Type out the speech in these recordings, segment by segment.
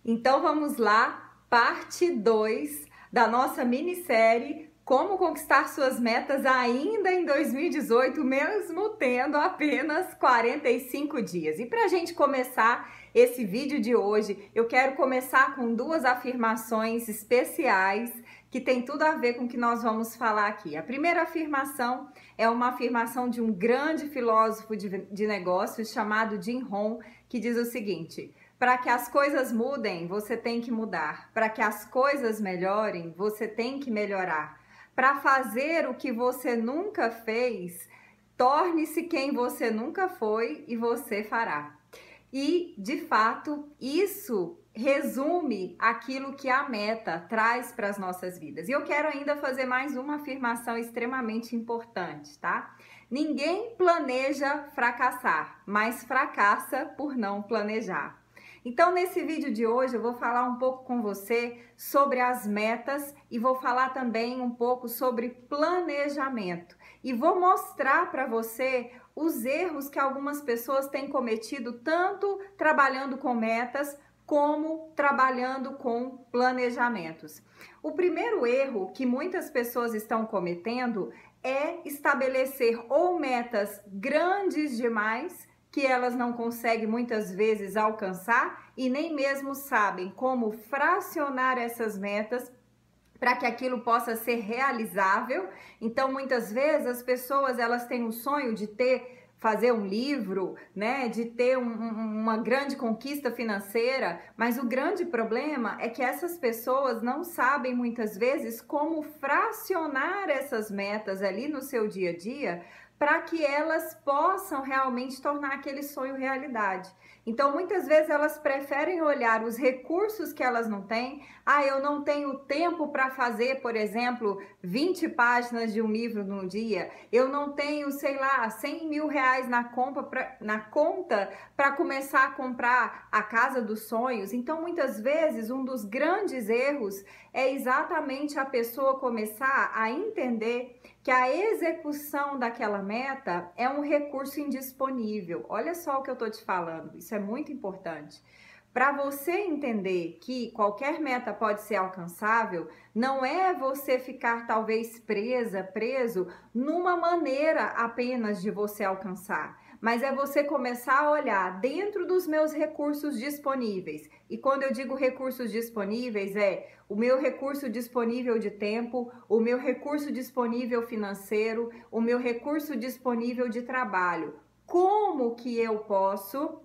Então vamos lá, parte 2 da nossa minissérie Como Conquistar Suas Metas ainda em 2018, mesmo tendo apenas 45 dias. E para a gente começar esse vídeo de hoje, eu quero começar com duas afirmações especiais que tem tudo a ver com o que nós vamos falar aqui. A primeira afirmação é uma afirmação de um grande filósofo de negócios chamado Jim Rohn, que diz o seguinte: para que as coisas mudem, você tem que mudar. Para que as coisas melhorem, você tem que melhorar. Para fazer o que você nunca fez, torne-se quem você nunca foi e você fará. E, de fato, isso resume aquilo que a meta traz para as nossas vidas. E eu quero ainda fazer mais uma afirmação extremamente importante, tá? Ninguém planeja fracassar, mas fracassa por não planejar. Então, nesse vídeo de hoje, eu vou falar um pouco com você sobre as metas e vou falar também um pouco sobre planejamento. E vou mostrar para você os erros que algumas pessoas têm cometido, tanto trabalhando com metas, como trabalhando com planejamentos. O primeiro erro que muitas pessoas estão cometendo é estabelecer ou metas grandes demais, que elas não conseguem muitas vezes alcançar e nem mesmo sabem como fracionar essas metas para que aquilo possa ser realizável. Então, muitas vezes as pessoas elas têm o sonho de fazer um livro, né, de ter uma grande conquista financeira, mas o grande problema é que essas pessoas não sabem muitas vezes como fracionar essas metas ali no seu dia a dia, para que elas possam realmente tornar aquele sonho realidade. Então, muitas vezes elas preferem olhar os recursos que elas não têm. Eu não tenho tempo para fazer, por exemplo, 20 páginas de um livro num dia. Eu não tenho, sei lá, 100 mil reais na conta para começar a comprar a casa dos sonhos. Então, muitas vezes, um dos grandes erros é exatamente a pessoa começar a entender que a execução daquela meta é um recurso indisponível. Olha só o que eu estou te falando, isso é muito importante. Para você entender que qualquer meta pode ser alcançável, não é você ficar talvez preso numa maneira apenas de você alcançar, mas é você começar a olhar dentro dos meus recursos disponíveis. E quando eu digo recursos disponíveis, é o meu recurso disponível de tempo, o meu recurso disponível financeiro, o meu recurso disponível de trabalho. Como que eu posso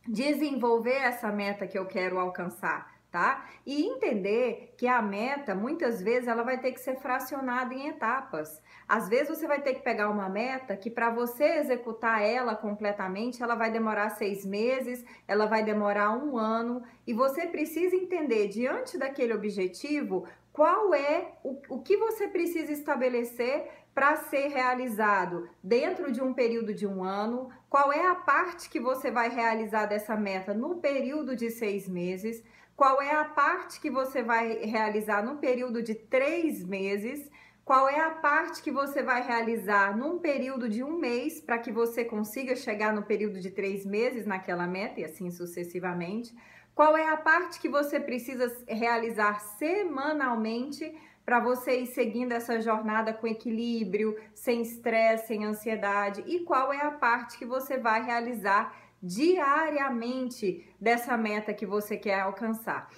desenvolver essa meta que eu quero alcançar, tá? E entender que a meta, muitas vezes, ela vai ter que ser fracionada em etapas. Às vezes você vai ter que pegar uma meta que para você executar ela completamente, ela vai demorar 6 meses, ela vai demorar 1 ano, e você precisa entender, diante daquele objetivo, qual é o que você precisa estabelecer para ser realizado dentro de um período de 1 ano, qual é a parte que você vai realizar dessa meta no período de 6 meses, qual é a parte que você vai realizar no período de 3 meses, qual é a parte que você vai realizar num período de 1 mês, para que você consiga chegar no período de 3 meses naquela meta e assim sucessivamente. Qual é a parte que você precisa realizar semanalmente para você ir seguindo essa jornada com equilíbrio, sem estresse, sem ansiedade? E qual é a parte que você vai realizar diariamente dessa meta que você quer alcançar?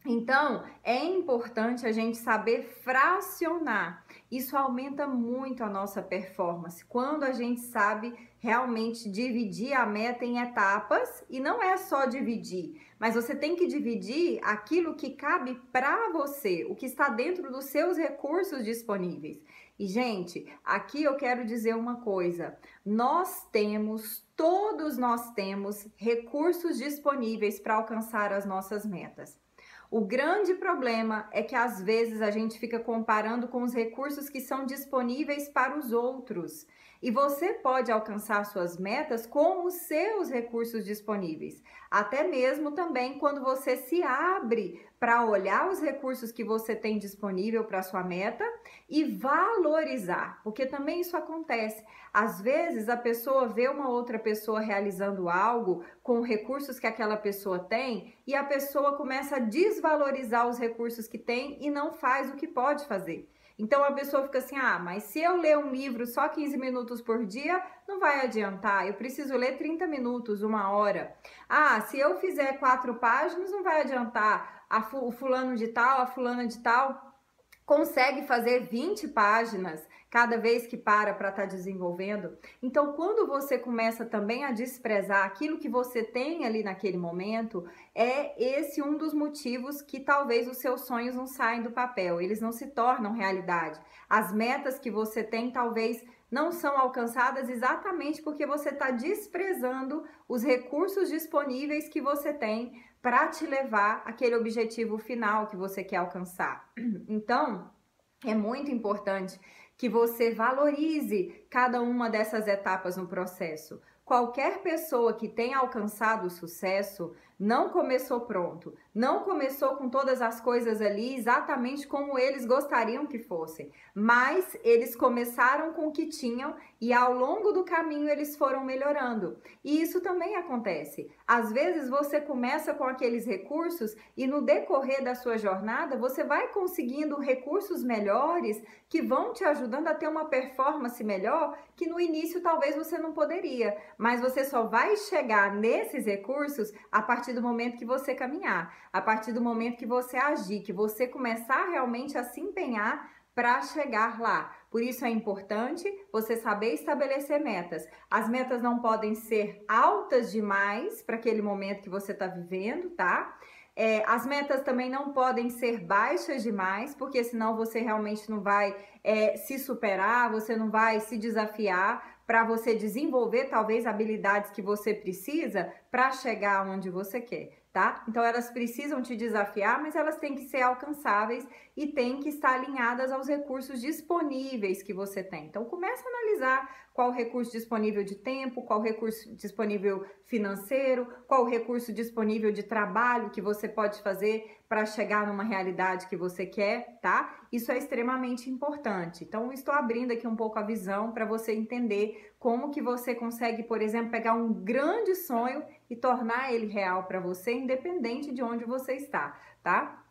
Então, é importante a gente saber fracionar. Isso aumenta muito a nossa performance quando a gente sabe realmente dividir a meta em etapas, e não é só dividir, mas você tem que dividir aquilo que cabe para você, o que está dentro dos seus recursos disponíveis. E, gente, aqui eu quero dizer uma coisa: todos nós temos recursos disponíveis para alcançar as nossas metas. O grande problema é que às vezes a gente fica comparando com os recursos que são disponíveis para os outros. E você pode alcançar suas metas com os seus recursos disponíveis. Até mesmo também quando você se abre para olhar os recursos que você tem disponível para sua meta e valorizar, porque também isso acontece. Às vezes a pessoa vê uma outra pessoa realizando algo com recursos que aquela pessoa tem e a pessoa começa a desvalorizar os recursos que tem e não faz o que pode fazer. Então a pessoa fica assim, mas se eu ler um livro só 15 minutos por dia, não vai adiantar, eu preciso ler 30 minutos, 1 hora. Se eu fizer 4 páginas, não vai adiantar, o fulano de tal, a fulana de tal consegue fazer 20 páginas cada vez que para estar desenvolvendo. Então, quando você começa também a desprezar aquilo que você tem ali naquele momento, é esse um dos motivos que talvez os seus sonhos não saem do papel, eles não se tornam realidade. As metas que você tem talvez não são alcançadas exatamente porque você está desprezando os recursos disponíveis que você tem para te levar àquele objetivo final que você quer alcançar. Então, é muito importante que você valorize cada uma dessas etapas no processo. Qualquer pessoa que tenha alcançado o sucesso não começou pronto, não começou com todas as coisas ali exatamente como eles gostariam que fossem, mas eles começaram com o que tinham e ao longo do caminho eles foram melhorando. E isso também acontece. Às vezes você começa com aqueles recursos e no decorrer da sua jornada você vai conseguindo recursos melhores que vão te ajudando a ter uma performance melhor que no início talvez você não poderia, mas você só vai chegar nesses recursos a partir do momento que você caminhar, a partir do momento que você agir, que você começar realmente a se empenhar para chegar lá. Por isso é importante você saber estabelecer metas. As metas não podem ser altas demais para aquele momento que você está vivendo, tá? As metas também não podem ser baixas demais, porque senão você realmente não vai se superar, você não vai se desafiar para você desenvolver talvez habilidades que você precisa para chegar onde você quer, tá? Então elas precisam te desafiar, mas elas têm que ser alcançáveis e têm que estar alinhadas aos recursos disponíveis que você tem. Então começa a analisar qual recurso disponível de tempo, qual recurso disponível financeiro, qual recurso disponível de trabalho que você pode fazer para chegar numa realidade que você quer, tá? Isso é extremamente importante. Então, estou abrindo aqui um pouco a visão para você entender como que você consegue, por exemplo, pegar um grande sonho e tornar ele real para você, independente de onde você está, tá?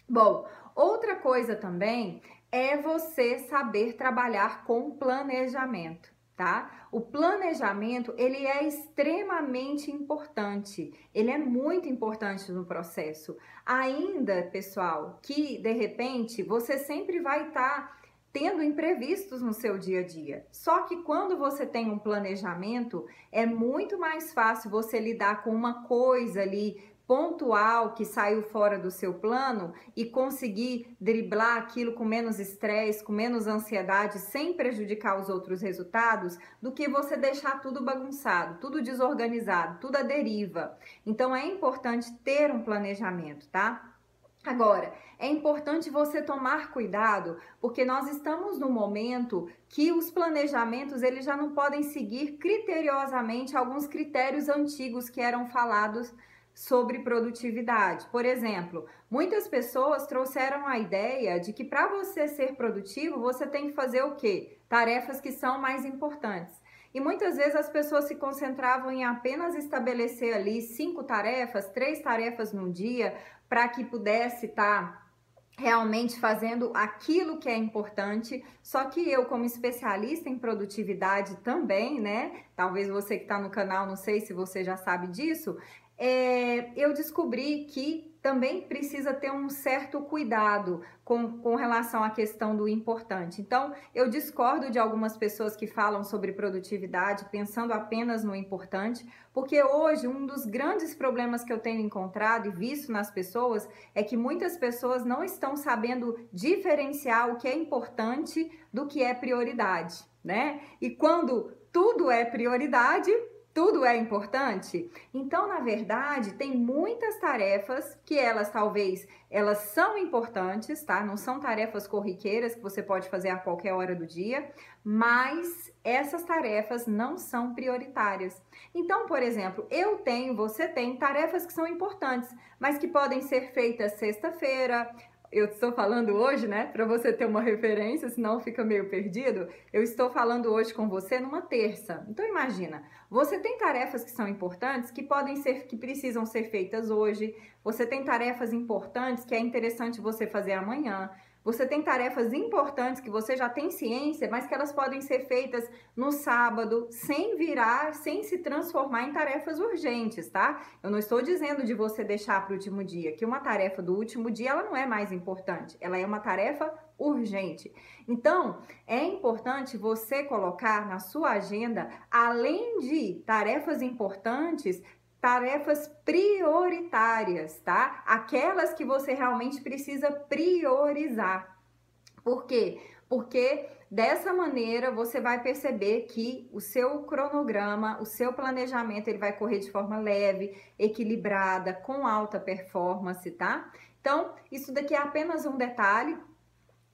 Bom, outra coisa também é você saber trabalhar com planejamento. Tá? O planejamento, ele é extremamente importante, ele é muito importante no processo. Ainda, pessoal, que de repente você sempre vai estar tendo imprevistos no seu dia a dia. Só que quando você tem um planejamento, é muito mais fácil você lidar com uma coisa ali pontual que saiu fora do seu plano e conseguir driblar aquilo com menos estresse, com menos ansiedade, sem prejudicar os outros resultados, do que você deixar tudo bagunçado, tudo desorganizado, tudo à deriva. Então é importante ter um planejamento, tá? Agora, é importante você tomar cuidado, porque nós estamos no momento que os planejamentos eles já não podem seguir criteriosamente alguns critérios antigos que eram falados sobre produtividade. Por exemplo, muitas pessoas trouxeram a ideia de que para você ser produtivo, você tem que fazer o quê? Tarefas que são mais importantes. E muitas vezes as pessoas se concentravam em apenas estabelecer ali 5 tarefas, 3 tarefas num dia, para que pudesse estar realmente fazendo aquilo que é importante. Só que eu, como especialista em produtividade também, né? Talvez você que está no canal, não sei se você já sabe disso, eu descobri que também precisa ter um certo cuidado com relação à questão do importante. Então, eu discordo de algumas pessoas que falam sobre produtividade pensando apenas no importante, porque hoje um dos grandes problemas que eu tenho encontrado e visto nas pessoas é que muitas pessoas não estão sabendo diferenciar o que é importante do que é prioridade, né? E quando tudo é prioridade, tudo é importante? Então, na verdade, tem muitas tarefas que elas são importantes, tá? Não são tarefas corriqueiras que você pode fazer a qualquer hora do dia, mas essas tarefas não são prioritárias. Então, por exemplo, você tem tarefas que são importantes, mas que podem ser feitas sexta-feira. Eu estou falando hoje, né, para você ter uma referência, senão fica meio perdido. Eu estou falando hoje com você numa terça. Então imagina, você tem tarefas que são importantes que precisam ser feitas hoje. Você tem tarefas importantes que é interessante você fazer amanhã. Você tem tarefas importantes que você já tem ciência, mas que elas podem ser feitas no sábado, sem se transformar em tarefas urgentes, tá? Eu não estou dizendo de você deixar para o último dia, que uma tarefa do último dia ela não é mais importante, ela é uma tarefa urgente. Então, é importante você colocar na sua agenda, além de tarefas importantes, tarefas prioritárias, tá? Aquelas que você realmente precisa priorizar. Por quê? Porque dessa maneira você vai perceber que o seu cronograma, o seu planejamento, ele vai correr de forma leve, equilibrada, com alta performance, tá? Então, isso daqui é apenas um detalhe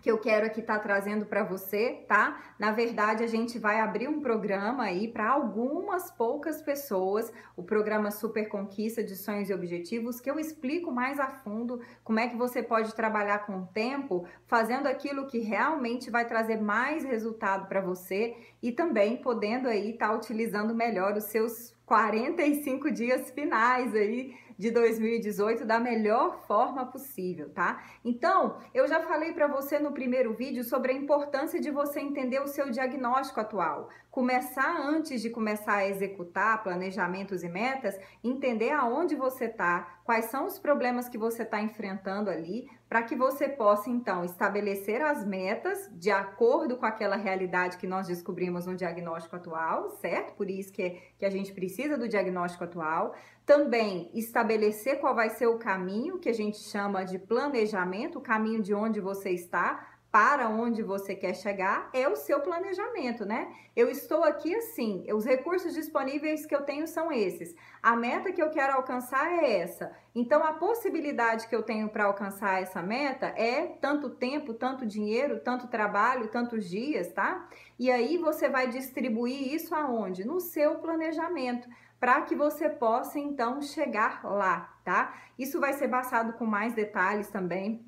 que eu quero aqui estar trazendo para você, tá? Na verdade, a gente vai abrir um programa aí para algumas poucas pessoas, o programa Super Conquista de Sonhos e Objetivos, que eu explico mais a fundo como é que você pode trabalhar com o tempo, fazendo aquilo que realmente vai trazer mais resultado para você e também podendo aí estar utilizando melhor os seus 45 dias finais aí de 2018 da melhor forma possível, tá? Então, eu já falei para você no primeiro vídeo sobre a importância de você entender o seu diagnóstico atual. Começar antes de começar a executar planejamentos e metas, entender aonde você está, quais são os problemas que você está enfrentando ali, para que você possa, então, estabelecer as metas de acordo com aquela realidade que nós descobrimos no diagnóstico atual, certo? Por isso que a gente precisa do diagnóstico atual. Também estabelecer qual vai ser o caminho, que a gente chama de planejamento, o caminho de onde você está, para onde você quer chegar, é o seu planejamento, né? Eu estou aqui assim, os recursos disponíveis que eu tenho são esses. A meta que eu quero alcançar é essa. Então, a possibilidade que eu tenho para alcançar essa meta é tanto tempo, tanto dinheiro, tanto trabalho, tantos dias, tá? E aí você vai distribuir isso aonde? No seu planejamento, para que você possa, então, chegar lá, tá? Isso vai ser passado com mais detalhes também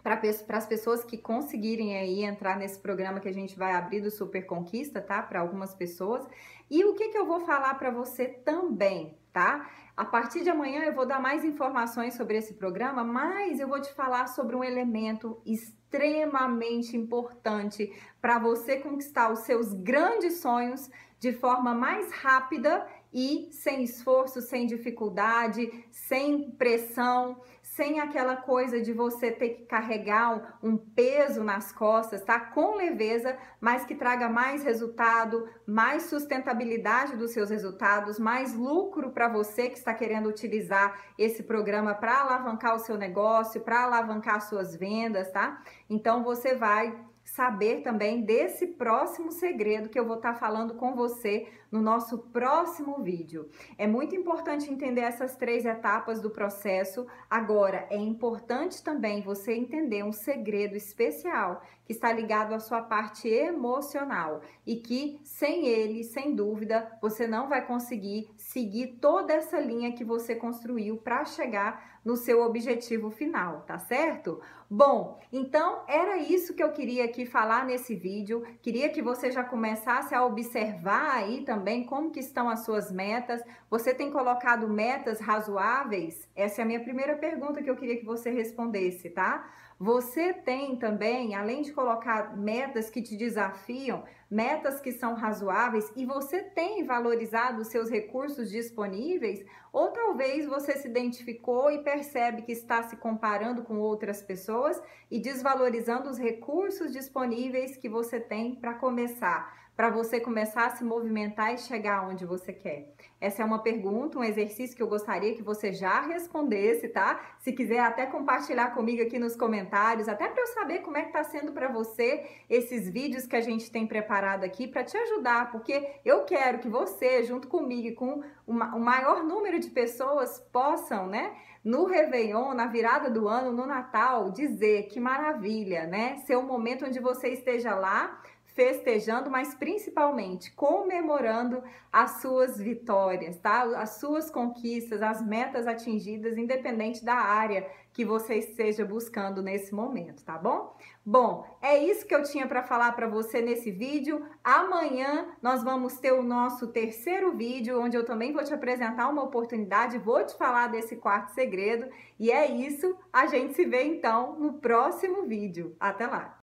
para as pessoas que conseguirem aí entrar nesse programa que a gente vai abrir do Super Conquista, tá? Para algumas pessoas. E o que eu vou falar para você também, tá? A partir de amanhã eu vou dar mais informações sobre esse programa, mas eu vou te falar sobre um elemento extremamente importante para você conquistar os seus grandes sonhos de forma mais rápida e sem esforço, sem dificuldade, sem pressão, sem aquela coisa de você ter que carregar um peso nas costas, tá? Com leveza, mas que traga mais resultado, mais sustentabilidade dos seus resultados, mais lucro para você que está querendo utilizar esse programa para alavancar o seu negócio, para alavancar suas vendas, tá? Então você vai saber também desse próximo segredo que eu vou estar falando com você no nosso próximo vídeo. É muito importante entender essas 3 etapas do processo. Agora, é importante também você entender um segredo especial que está ligado à sua parte emocional e que sem ele, sem dúvida, você não vai conseguir seguir toda essa linha que você construiu para chegar no seu objetivo final, tá certo? Bom, então era isso que eu queria aqui falar nesse vídeo. Queria que você já começasse a observar aí também como que estão as suas metas. Você tem colocado metas razoáveis? Essa é a minha primeira pergunta que eu queria que você respondesse, tá? Você tem também, além de colocar metas que te desafiam, metas que são razoáveis e você tem valorizado os seus recursos disponíveis? Ou talvez você se identificou e percebe que está se comparando com outras pessoas e desvalorizando os recursos disponíveis que você tem para começar, para você começar a se movimentar e chegar onde você quer? Essa é uma pergunta, um exercício que eu gostaria que você já respondesse, tá? Se quiser até compartilhar comigo aqui nos comentários, até para eu saber como é que tá sendo para você esses vídeos que a gente tem preparado aqui para te ajudar, porque eu quero que você, junto comigo e com o maior número de pessoas, possam, né, no Réveillon, na virada do ano, no Natal, dizer que maravilha, né? Ser um momento onde você esteja lá festejando, mas principalmente comemorando as suas vitórias, tá? As suas conquistas, as metas atingidas, independente da área que você esteja buscando nesse momento, tá bom? Bom, é isso que eu tinha para falar para você nesse vídeo. Amanhã nós vamos ter o nosso terceiro vídeo, onde eu também vou te apresentar uma oportunidade, vou te falar desse quarto segredo. E é isso, a gente se vê então no próximo vídeo. Até lá!